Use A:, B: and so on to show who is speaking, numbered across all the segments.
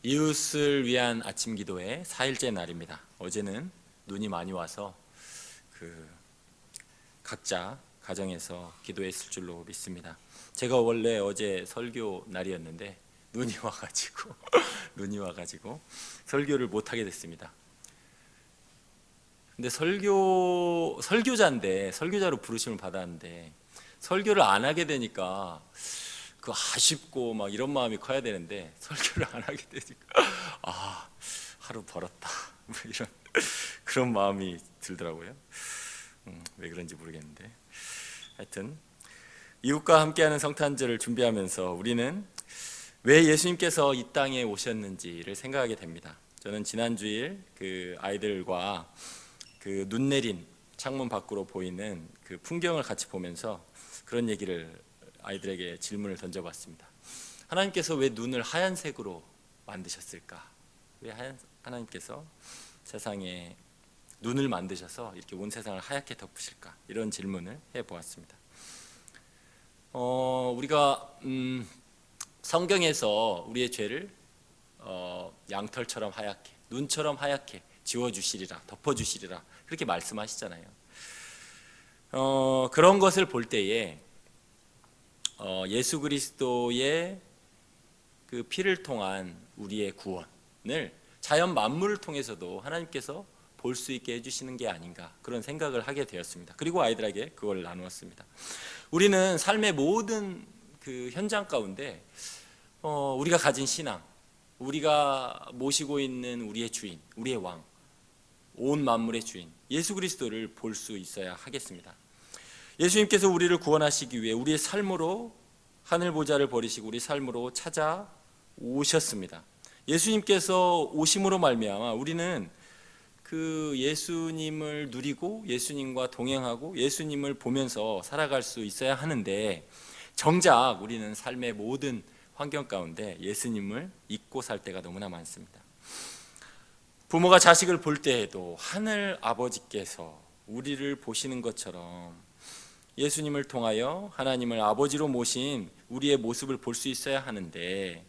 A: 이웃을 위한 아침 기도의 4일째 날입니다. 어제는 눈이 많이 와서 각자 가정에서 기도했을 줄로 믿습니다. 제가 원래 어제 설교 날이었는데 눈이 와가지고 설교를 못하게 됐습니다. 근데 설교자인데 설교자로 부르심을 받았는데 설교를 안 하게 되니까 아쉽고 막 이런 마음이 커야 되는데 설교를 안 하게 되니까 하루 벌었다 뭐 이런 그런 마음이 들더라고요. 왜 그런지 모르겠는데 하여튼 이웃과 함께하는 성탄절을 준비하면서 우리는 왜 예수님께서 이 땅에 오셨는지를 생각하게 됩니다. 저는 지난 주일 아이들과 눈 내린 창문 밖으로 보이는 풍경을 같이 보면서 그런 얘기를 아이들에게 질문을 던져봤습니다. 하나님께서 왜 눈을 하얀색으로 만드셨을까? 왜 하나님께서 세상에 눈을 만드셔서 이렇게 온 세상을 하얗게 덮으실까? 이런 질문을 해보았습니다. 우리가 성경에서 우리의 죄를 양털처럼 하얗게, 눈처럼 하얗게 지워주시리라, 덮어주시리라 그렇게 말씀하시잖아요. 그런 것을 볼 때에 예수 그리스도의 그 피를 통한 우리의 구원을 자연 만물을 통해서도 하나님께서 볼 수 있게 해주시는 게 아닌가 그런 생각을 하게 되었습니다. 그리고 아이들에게 그걸 나누었습니다. 우리는 삶의 모든 현장 가운데 우리가 가진 신앙, 우리가 모시고 있는 우리의 주인, 우리의 왕, 온 만물의 주인 예수 그리스도를 볼 수 있어야 하겠습니다. 예수님께서 우리를 구원하시기 위해 우리의 삶으로 하늘 보좌를 버리시고 우리 삶으로 찾아오셨습니다. 예수님께서 오심으로 말미암아 우리는 예수님을 누리고 예수님과 동행하고 예수님을 보면서 살아갈 수 있어야 하는데 정작 우리는 삶의 모든 환경 가운데 예수님을 잊고 살 때가 너무나 많습니다. 부모가 자식을 볼 때에도 하늘 아버지께서 우리를 보시는 것처럼 예수님을 통하여 하나님을 아버지로 모신 우리의 모습을 볼 수 있어야 하는데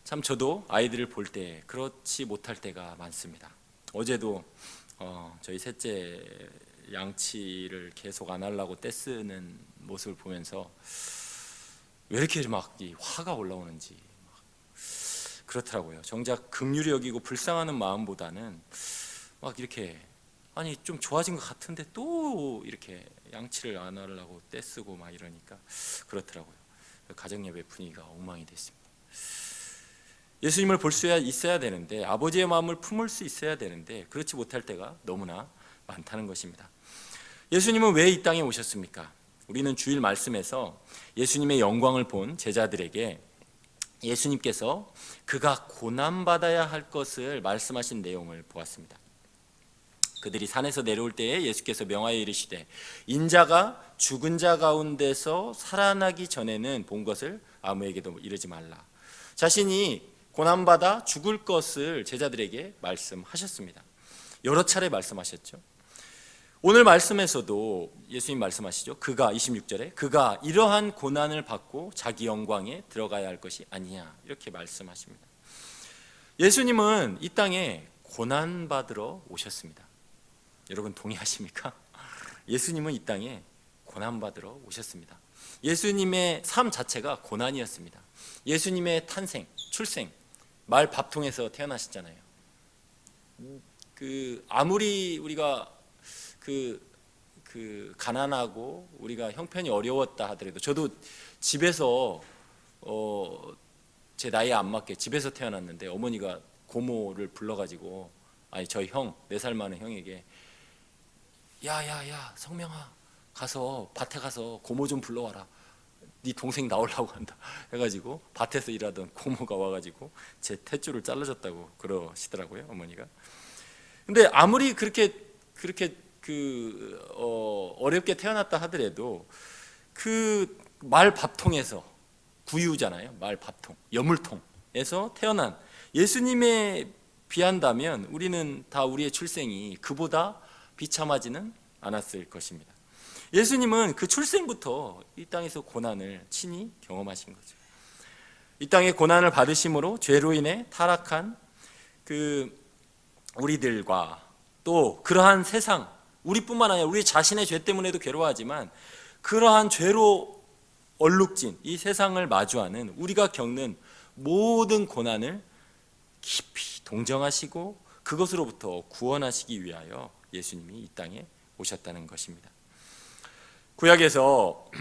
A: 참 저도 아이들을 볼 때 그렇지 못할 때가 많습니다. 어제도 저희 셋째 양치를 계속 안 하려고 떼쓰는 모습을 보면서 왜 이렇게 막 화가 올라오는지 그렇더라고요. 정작 긍휼히 여기고 불쌍하는 마음보다는 막 이렇게 좀 좋아진 것 같은데 또 이렇게 양치를 안 하려고 떼쓰고 막 이러니까 그렇더라고요. 가정예배 분위기가 엉망이 됐습니다. 예수님을 볼 수 있어야 되는데 아버지의 마음을 품을 수 있어야 되는데 그렇지 못할 때가 너무나 많다는 것입니다. 예수님은 왜 이 땅에 오셨습니까? 우리는 주일 말씀에서 예수님의 영광을 본 제자들에게 예수님께서 그가 고난받아야 할 것을 말씀하신 내용을 보았습니다. 그들이 산에서 내려올 때에 예수께서 명하여 이르시되 인자가 죽은 자 가운데서 살아나기 전에는 본 것을 아무에게도 이르지 말라. 자신이 고난받아 죽을 것을 제자들에게 말씀하셨습니다. 여러 차례 말씀하셨죠. 오늘 말씀에서도 예수님 말씀하시죠. 그가 26절에 그가 이러한 고난을 받고 자기 영광에 들어가야 할 것이 아니냐 이렇게 말씀하십니다. 예수님은 이 땅에 고난받으러 오셨습니다. 여러분 동의하십니까? 예수님은 이 땅에 고난받으러 오셨습니다. 예수님의 삶 자체가 고난이었습니다. 예수님의 탄생, 출생, 말 밥통에서 태어나셨잖아요. 아무리 우리가 가난하고 우리가 형편이 어려웠다 하더라도 저도 집에서 제 나이에 안 맞게 집에서 태어났는데 어머니가 고모를 불러가지고 저희 형 4살 많은 형에게 야야야 성명아 가서 밭에 가서 고모 좀 불러와라. 네 동생 나오려고 한다 해가지고 밭에서 일하던 고모가 와가지고 제 탯줄을 잘라줬다고 그러시더라고요 어머니가. 근데 아무리 그렇게 어렵게 태어났다 하더라도 말 밥통에서 구유잖아요. 말 밥통, 여물통에서 태어난 예수님에 비한다면 우리는 다 우리의 출생이 그보다 비참하지는 않았을 것입니다. 예수님은 그 출생부터 이 땅에서 고난을 친히 경험하신 거죠. 이 땅에 고난을 받으심으로 죄로 인해 타락한 우리들과 또 그러한 세상, 우리뿐만 아니라 우리 자신의 죄 때문에도 괴로워하지만 그러한 죄로 얼룩진 이 세상을 마주하는 우리가 겪는 모든 고난을 깊이 동정하시고 그것으로부터 구원하시기 위하여 예수님이 이 땅에 오셨다는 것입니다. 구약에서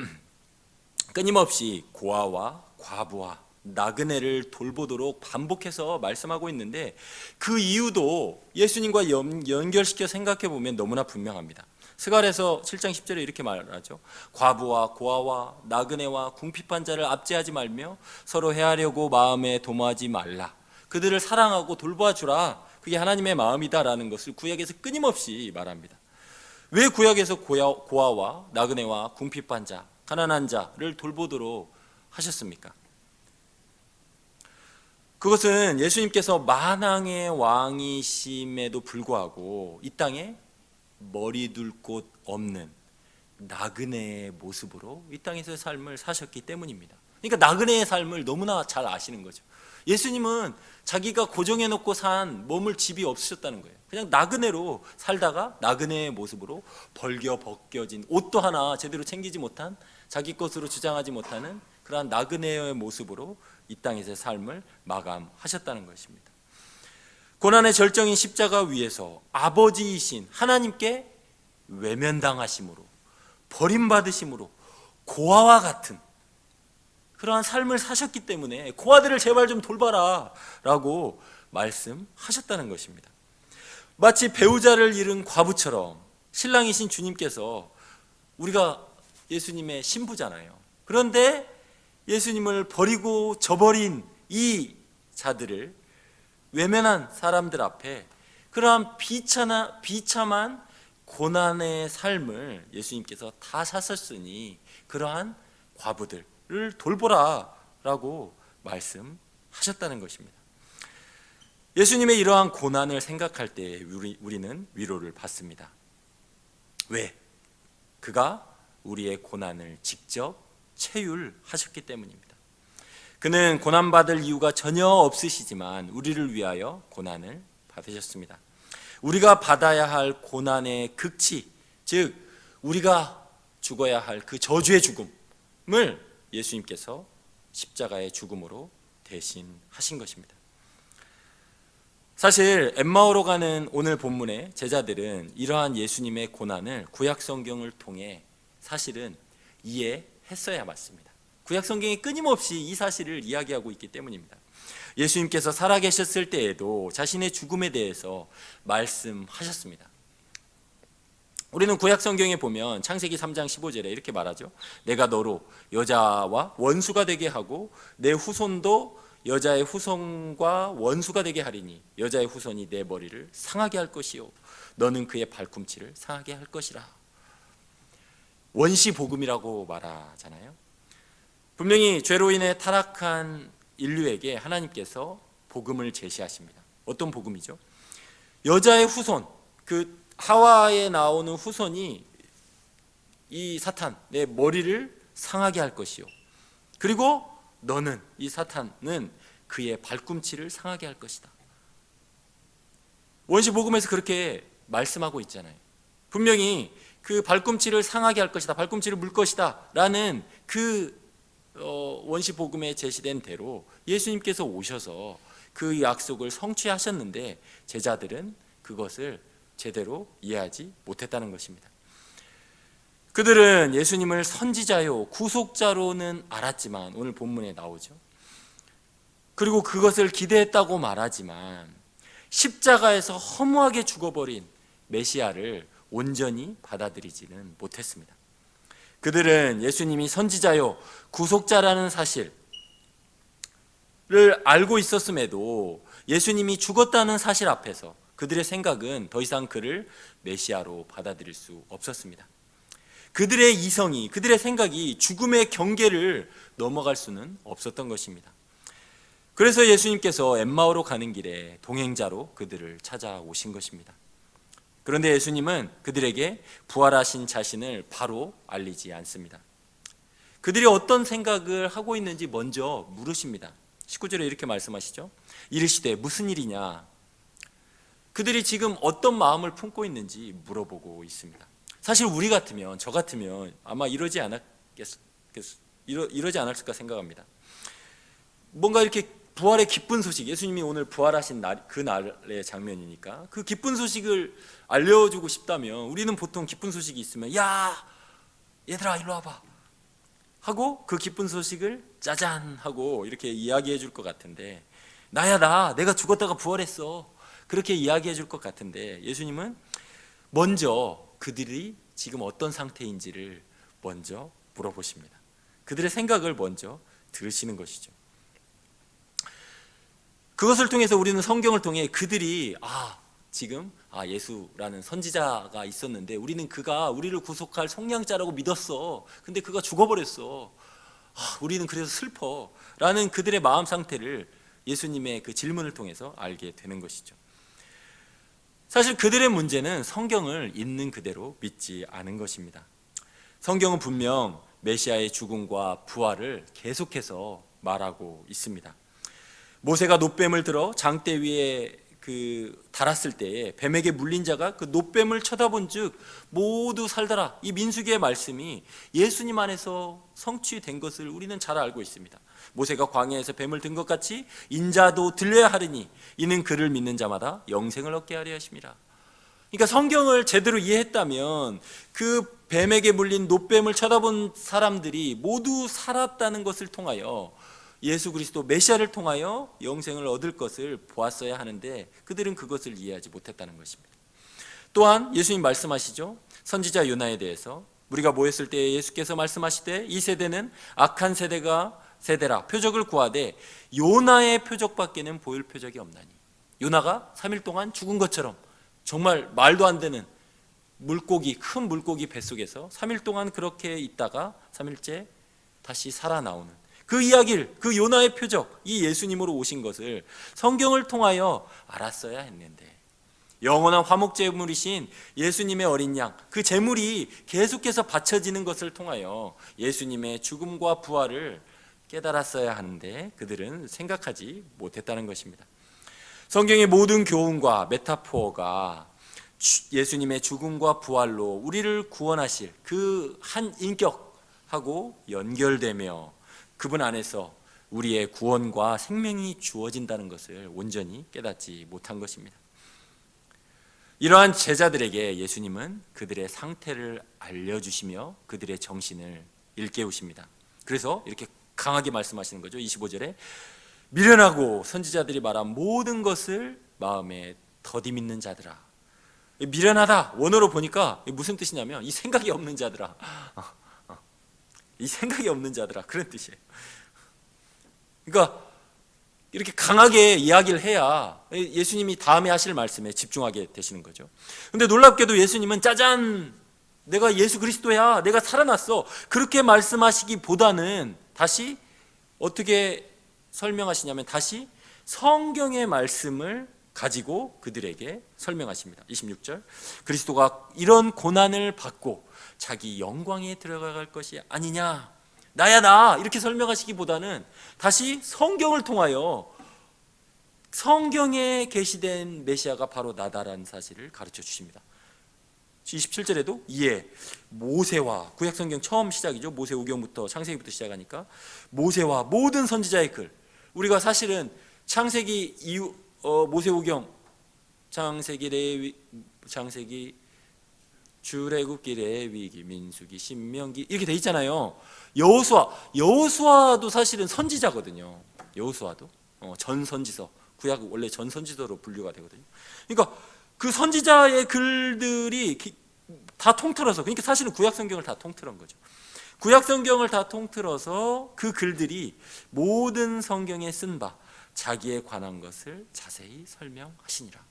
A: 끊임없이 고아와 과부와 나그네를 돌보도록 반복해서 말씀하고 있는데 그 이유도 예수님과 연결시켜 생각해 보면 너무나 분명합니다. 스가랴서 7장 10절에 이렇게 말하죠. 과부와 고아와 나그네와 궁핍한 자를 압제하지 말며 서로 해하려고 마음에 도모하지 말라. 그들을 사랑하고 돌봐주라. 그게 하나님의 마음이다라는 것을 구약에서 끊임없이 말합니다. 왜 구약에서 고아와 나그네와 궁핍한 자, 가난한 자를 돌보도록 하셨습니까? 그것은 예수님께서 만왕의 왕이심에도 불구하고 이 땅에 머리 둘 곳 없는 나그네의 모습으로 이 땅에서의 삶을 사셨기 때문입니다. 그러니까 나그네의 삶을 너무나 잘 아시는 거죠. 예수님은 자기가 고정해놓고 산 머물 집이 없으셨다는 거예요. 그냥 나그네로 살다가 나그네의 모습으로 벗겨진 옷도 하나 제대로 챙기지 못한, 자기 것으로 주장하지 못하는 그러한 나그네의 모습으로 이 땅에서의 삶을 마감하셨다는 것입니다. 고난의 절정인 십자가 위에서 아버지이신 하나님께 외면당하심으로, 버림받으심으로 고아와 같은 그러한 삶을 사셨기 때문에 고아들을 제발 좀 돌봐라 라고 말씀하셨다는 것입니다. 마치 배우자를 잃은 과부처럼 신랑이신 주님께서, 우리가 예수님의 신부잖아요. 그런데 예수님을 버리고 저버린 이 자들을, 외면한 사람들 앞에 그러한 비참한 고난의 삶을 예수님께서 다 사셨으니 그러한 과부들을 돌보라 라고 말씀하셨다는 것입니다. 예수님의 이러한 고난을 생각할 때 우리는 위로를 받습니다. 왜? 그가 우리의 고난을 직접 체휼하셨기 때문입니다. 그는 고난받을 이유가 전혀 없으시지만 우리를 위하여 고난을 받으셨습니다. 우리가 받아야 할 고난의 극치, 즉 우리가 죽어야 할 그 저주의 죽음을 예수님께서 십자가의 죽음으로 대신하신 것입니다. 사실 엠마오로 가는 오늘 본문의 제자들은 이러한 예수님의 고난을 구약 성경을 통해 사실은 이해했어야 맞습니다. 구약 성경이 끊임없이 이 사실을 이야기하고 있기 때문입니다. 예수님께서 살아계셨을 때에도 자신의 죽음에 대해서 말씀하셨습니다. 우리는 구약 성경에 보면 창세기 3장 15절에 이렇게 말하죠. 내가 너로 여자와 원수가 되게 하고 내 후손도 여자의 후손과 원수가 되게 하리니 여자의 후손이 내 머리를 상하게 할 것이요 너는 그의 발꿈치를 상하게 할 것이라. 원시 복음이라고 말하잖아요. 분명히 죄로 인해 타락한 인류에게 하나님께서 복음을 제시하십니다. 어떤 복음이죠? 여자의 후손, 그 하와에 나오는 후손이 이 사탄, 내 머리를 상하게 할 것이요 그리고 너는, 이 사탄은 그의 발꿈치를 상하게 할 것이다. 원시 복음에서 그렇게 말씀하고 있잖아요. 분명히 그 발꿈치를 상하게 할 것이다, 발꿈치를 물 것이다 라는 그 원시 복음에 제시된 대로 예수님께서 오셔서 그 약속을 성취하셨는데 제자들은 그것을 제대로 이해하지 못했다는 것입니다. 그들은 예수님을 선지자요 구속자로는 알았지만, 오늘 본문에 나오죠. 그리고 그것을 기대했다고 말하지만 십자가에서 허무하게 죽어버린 메시아를 온전히 받아들이지는 못했습니다. 그들은 예수님이 선지자요 구속자라는 사실을 알고 있었음에도 예수님이 죽었다는 사실 앞에서 그들의 생각은 더 이상 그를 메시아로 받아들일 수 없었습니다. 그들의 이성이, 그들의 생각이 죽음의 경계를 넘어갈 수는 없었던 것입니다. 그래서 예수님께서 엠마오로 가는 길에 동행자로 그들을 찾아오신 것입니다. 그런데 예수님은 그들에게 부활하신 자신을 바로 알리지 않습니다. 그들이 어떤 생각을 하고 있는지 먼저 물으십니다. 19절에 이렇게 말씀하시죠. 이르시되 무슨 일이냐. 그들이 지금 어떤 마음을 품고 있는지 물어보고 있습니다. 사실 우리 같으면, 저 같으면 아마 이러지 않았을까 생각합니다. 뭔가 이렇게 부활의 기쁜 소식, 예수님이 오늘 부활하신 날, 그 날의 장면이니까 그 기쁜 소식을 알려주고 싶다면 우리는 보통 기쁜 소식이 있으면 야 얘들아 일로 와봐 하고 그 기쁜 소식을 짜잔 하고 이렇게 이야기해 줄 것 같은데, 나야 내가 죽었다가 부활했어 그렇게 이야기해 줄 것 같은데, 예수님은 먼저 그들이 지금 어떤 상태인지를 먼저 물어보십니다. 그들의 생각을 먼저 들으시는 것이죠. 그것을 통해서 우리는 성경을 통해 그들이 지금 예수라는 선지자가 있었는데 우리는 그가 우리를 구속할 속량자라고 믿었어. 근데 그가 죽어버렸어. 우리는 그래서 슬퍼. 라는 그들의 마음 상태를 예수님의 그 질문을 통해서 알게 되는 것이죠. 사실 그들의 문제는 성경을 있는 그대로 믿지 않은 것입니다. 성경은 분명 메시아의 죽음과 부활을 계속해서 말하고 있습니다. 모세가 놋뱀을 들어 장대 위에 달았을 때에 뱀에게 물린 자가 그 놋뱀을 쳐다본즉 모두 살더라. 이 민수기의 말씀이 예수님 안에서 성취된 것을 우리는 잘 알고 있습니다. 모세가 광야에서 뱀을 든 것 같이 인자도 들려야 하리니 이는 그를 믿는 자마다 영생을 얻게 하려 하심이라. 그러니까 성경을 제대로 이해했다면 그 뱀에게 물린 놋뱀을 쳐다본 사람들이 모두 살았다는 것을 통하여 예수 그리스도 메시아를 통하여 영생을 얻을 것을 보았어야 하는데 그들은 그것을 이해하지 못했다는 것입니다. 또한 예수님 말씀하시죠. 선지자 요나에 대해서 우리가 모였을 때 예수께서 말씀하시되 이 세대는 악한 세대라 표적을 구하되 요나의 표적밖에는 보일 표적이 없나니. 요나가 3일 동안 죽은 것처럼 정말 말도 안 되는 큰 물고기 뱃속에서 3일 동안 그렇게 있다가 3일째 다시 살아나오는 그 이야기를, 그 요나의 표적, 이 예수님으로 오신 것을 성경을 통하여 알았어야 했는데, 영원한 화목제물이신 예수님의 어린 양, 그 제물이 계속해서 바쳐지는 것을 통하여 예수님의 죽음과 부활을 깨달았어야 하는데 그들은 생각하지 못했다는 것입니다. 성경의 모든 교훈과 메타포어가 예수님의 죽음과 부활로 우리를 구원하실 그 한 인격하고 연결되며 그분 안에서 우리의 구원과 생명이 주어진다는 것을 온전히 깨닫지 못한 것입니다. 이러한 제자들에게 예수님은 그들의 상태를 알려주시며 그들의 정신을 일깨우십니다. 그래서 이렇게 강하게 말씀하시는 거죠. 25절에 미련하고 선지자들이 말한 모든 것을 마음에 더디 믿는 자들아. 미련하다 원어로 보니까 무슨 뜻이냐면 이 생각이 없는 자들아, 이 생각이 없는 자들아, 그런 뜻이에요. 그러니까 이렇게 강하게 이야기를 해야 예수님이 다음에 하실 말씀에 집중하게 되시는 거죠. 근데 놀랍게도 예수님은 짜잔, 내가 예수 그리스도야, 내가 살아났어, 그렇게 말씀하시기보다는 다시 어떻게 설명하시냐면 다시 성경의 말씀을 가지고 그들에게 설명하십니다. 26절, 그리스도가 이런 고난을 받고 자기 영광에 들어갈 것이 아니냐, 나야 나, 이렇게 설명하시기보다는 다시 성경을 통하여 성경에 계시된 메시아가 바로 나다라는 사실을 가르쳐 주십니다. 27절에도 이에 모세와, 구약성경 처음 시작이죠. 모세오경부터 창세기부터 시작하니까 모세와 모든 선지자의 글, 우리가 사실은 창세기 이후 모세오경, 창세기, 레위, 창세기, 출애굽기, 레위기, 민수기, 신명기 이렇게 돼 있잖아요. 여호수아도 사실은 선지자거든요. 여호수아도 전선지서, 구약 원래 전선지서로 분류가 되거든요. 그러니까 그 선지자의 글들이 다 통틀어서, 그러니까 사실은 구약 성경을 다 통틀은 거죠. 구약 성경을 다 통틀어서 그 글들이 모든 성경에 쓴 바 자기에 관한 것을 자세히 설명하시니라.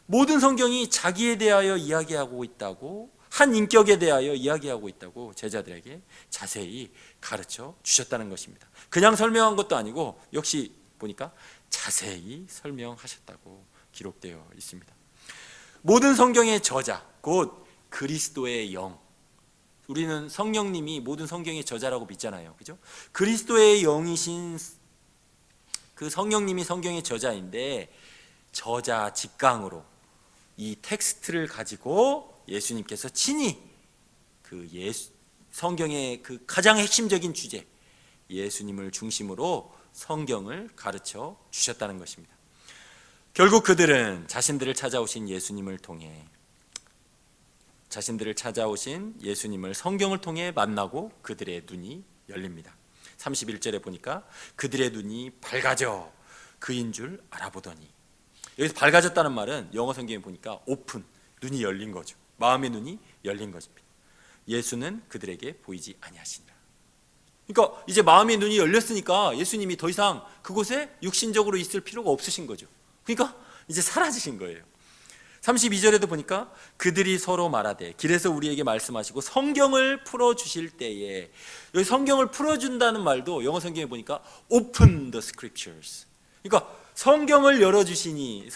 A: 모든 성경이 자기에 대하여 이야기하고 있다고, 한 인격에 대하여 이야기하고 있다고 제자들에게 자세히 가르쳐 주셨다는 것입니다. 그냥 설명한 것도 아니고 역시 보니까 자세히 설명하셨다고 기록되어 있습니다. 모든 성경의 저자, 곧 그리스도의 영, 우리는 성령님이 모든 성경의 저자라고 믿잖아요. 그죠? 그리스도의 영이신 그 성령님이 성경의 저자인데 저자 직강으로 이 텍스트를 가지고 예수님께서 친히 성경의 그 가장 핵심적인 주제 예수님을 중심으로 성경을 가르쳐 주셨다는 것입니다. 결국 그들은 자신들을 찾아오신 예수님을 성경을 통해 만나고 그들의 눈이 열립니다. 31절에 보니까 그들의 눈이 밝아져 그인 줄 알아보더니, 여기서 밝아졌다는 말은 영어 성경에 보니까 오픈, 눈이 열린 거죠. 마음의 눈이 열린 것입니다. 예수는 그들에게 보이지 아니하시니라. 그러니까 이제 마음의 눈이 열렸으니까 예수님이 더 이상 그곳에 육신적으로 있을 필요가 없으신 거죠. 그러니까 이제 사라지신 거예요. 32절에도 보니까 그들이 서로 말하되 길에서 우리에게 말씀하시고 성경을 풀어주실 때에, 여기 성경을 풀어준다는 말도 영어 성경에 보니까 open the scriptures, 그러니까 성경을 열어주시니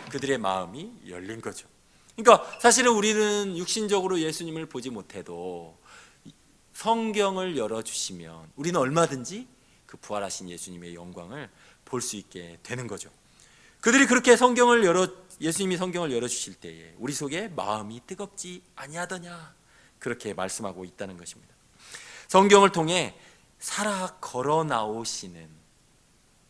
A: 그들의 마음이 열린 거죠. 그러니까 사실은 우리는 육신적으로 예수님을 보지 못해도 성경을 열어주시면 우리는 얼마든지 그 부활하신 예수님의 영광을 볼 수 있게 되는 거죠. 그들이 그렇게 예수님이 성경을 열어주실 때에 우리 속에 마음이 뜨겁지 아니하더냐, 그렇게 말씀하고 있다는 것입니다. 성경을 통해 살아 걸어 나오시는,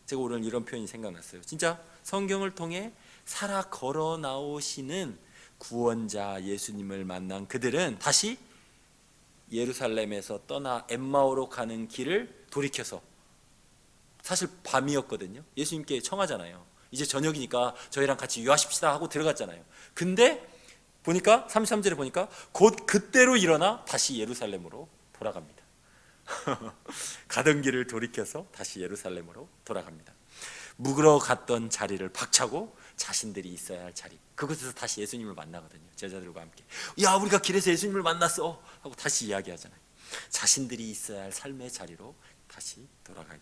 A: 제가 오늘 이런 표현이 생각났어요. 진짜 성경을 통해 살아 걸어 나오시는 구원자 예수님을 만난 그들은 다시 예루살렘에서 떠나 엠마오로 가는 길을 돌이켜서, 사실 밤이었거든요. 예수님께 청하잖아요. 이제 저녁이니까 저희랑 같이 유하십시다 하고 들어갔잖아요. 근데 보니까 33절에 보니까 곧 그때로 일어나 다시 예루살렘으로 돌아갑니다. 가던 길을 돌이켜서 다시 예루살렘으로 돌아갑니다. 묵으러 갔던 자리를 박차고 자신들이 있어야 할 자리, 그곳에서 다시 예수님을 만나거든요. 제자들과 함께 야 우리가 길에서 예수님을 만났어 하고 다시 이야기하잖아요. 자신들이 있어야 할 삶의 자리로 다시 돌아가게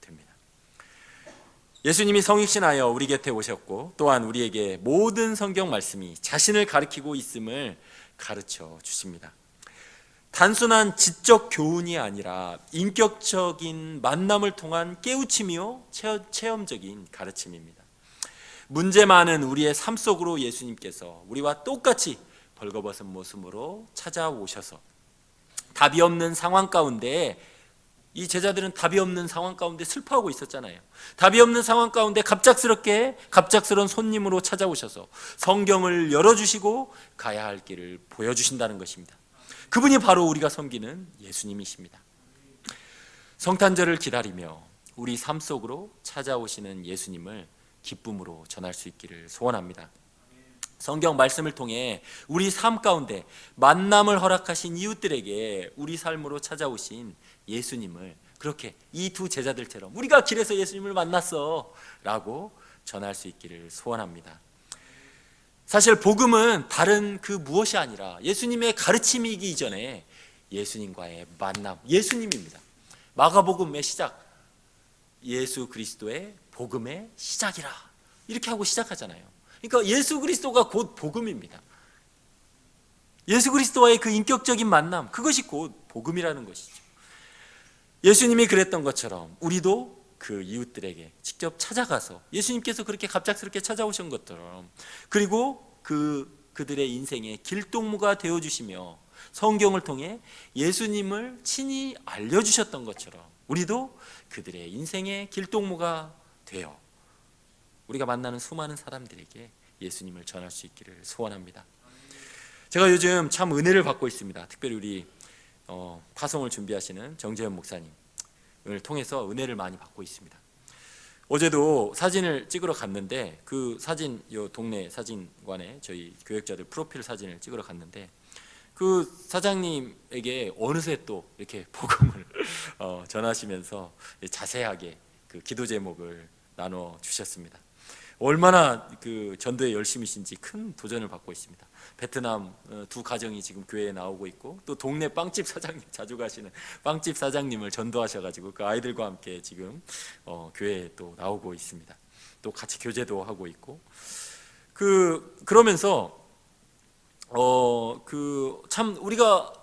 A: 됩니다. 예수님이 성육신하여 우리 곁에 오셨고 또한 우리에게 모든 성경 말씀이 자신을 가리키고 있음을 가르쳐 주십니다. 단순한 지적 교훈이 아니라 인격적인 만남을 통한 깨우침이요 체험적인 가르침입니다. 문제 많은 우리의 삶 속으로 예수님께서 우리와 똑같이 벌거벗은 모습으로 찾아오셔서 답이 없는 상황 가운데, 이 제자들은 답이 없는 상황 가운데 슬퍼하고 있었잖아요. 답이 없는 상황 가운데 갑작스런 손님으로 찾아오셔서 성경을 열어주시고 가야 할 길을 보여주신다는 것입니다. 그분이 바로 우리가 섬기는 예수님이십니다. 성탄절을 기다리며 우리 삶 속으로 찾아오시는 예수님을 기쁨으로 전할 수 있기를 소원합니다. 성경 말씀을 통해 우리 삶 가운데 만남을 허락하신 이웃들에게 우리 삶으로 찾아오신 예수님을 그렇게 이 두 제자들처럼 우리가 길에서 예수님을 만났어 라고 전할 수 있기를 소원합니다. 사실 복음은 다른 그 무엇이 아니라 예수님의 가르침이기 이전에 예수님과의 만남, 예수님입니다. 마가복음의 시작, 예수 그리스도의 복음의 시작이라 이렇게 하고 시작하잖아요. 그러니까 예수 그리스도가 곧 복음입니다. 예수 그리스도와의 그 인격적인 만남, 그것이 곧 복음이라는 것이죠. 예수님이 그랬던 것처럼 우리도 그 이웃들에게 직접 찾아가서 예수님께서 그렇게 갑작스럽게 찾아오신 것처럼, 그리고 그들의 인생의 길동무가 되어주시며 성경을 통해 예수님을 친히 알려주셨던 것처럼 우리도 그들의 인생의 길동무가 되어 우리가 만나는 수많은 사람들에게 예수님을 전할 수 있기를 소원합니다. 제가 요즘 참 은혜를 받고 있습니다. 특별히 우리 파송을 준비하시는 정재현 목사님을 통해서 은혜를 많이 받고 있습니다. 어제도 사진을 찍으러 갔는데 그 사진, 요 동네 사진관에 저희 교역자들 프로필 사진을 찍으러 갔는데 그 사장님에게 어느새 또 이렇게 복음을 전하시면서 자세하게 그 기도 제목을 나눠 주셨습니다. 얼마나 그 전도에 열심이신지 큰 도전을 받고 있습니다. 베트남 두 가정이 지금 교회에 나오고 있고, 또 동네 빵집 사장님, 자주 가시는 빵집 사장님을 전도하셔가지고 그 아이들과 함께 지금 교회에 또 나오고 있습니다. 또 같이 교제도 하고 있고, 그러면서 참 우리가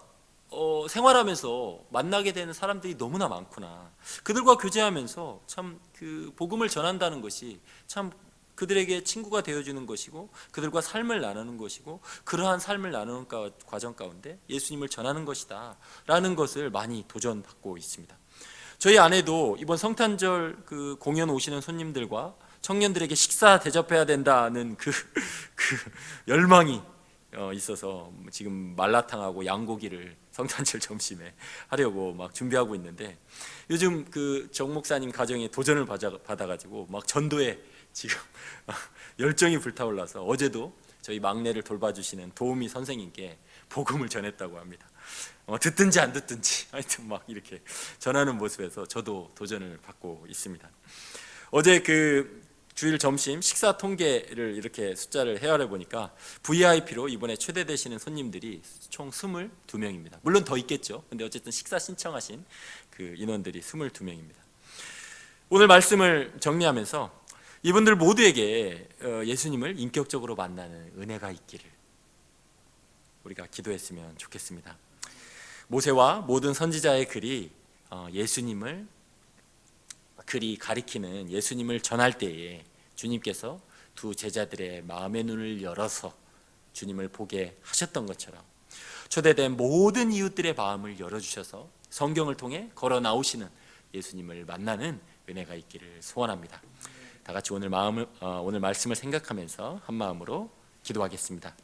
A: 생활하면서 만나게 되는 사람들이 너무나 많구나. 그들과 교제하면서 참 그 복음을 전한다는 것이 참 그들에게 친구가 되어주는 것이고 그들과 삶을 나누는 것이고 그러한 삶을 나누는 과정 가운데 예수님을 전하는 것이다 라는 것을 많이 도전받고 있습니다. 저희 아내도 이번 성탄절 그 공연 오시는 손님들과 청년들에게 식사 대접해야 된다는 그 열망이 있어서 지금 말라탕하고 양고기를 성탄절 점심에 하려고 막 준비하고 있는데, 요즘 그 정 목사님 가정에 도전을 받아가지고 막 전도에 지금 열정이 불타올라서 어제도 저희 막내를 돌봐주시는 도우미 선생님께 복음을 전했다고 합니다. 듣든지 안 듣든지 하여튼 막 이렇게 전하는 모습에서 저도 도전을 받고 있습니다. 어제 그 주일 점심 식사 통계를 이렇게 숫자를 헤아려 보니까 VIP로 이번에 초대되시는 손님들이 총 22명입니다. 물론 더 있겠죠. 근데 어쨌든 식사 신청하신 그 인원들이 22명입니다. 오늘 말씀을 정리하면서 이분들 모두에게 예수님을 인격적으로 만나는 은혜가 있기를 우리가 기도했으면 좋겠습니다. 모세와 모든 선지자의 글이 예수님을 가리키는 예수님을 전할 때에 주님께서 두 제자들의 마음의 눈을 열어서 주님을 보게 하셨던 것처럼 초대된 모든 이웃들의 마음을 열어주셔서 성경을 통해 걸어 나오시는 예수님을 만나는 은혜가 있기를 소원합니다. 다 같이 오늘 말씀을 생각하면서 한 마음으로 기도하겠습니다.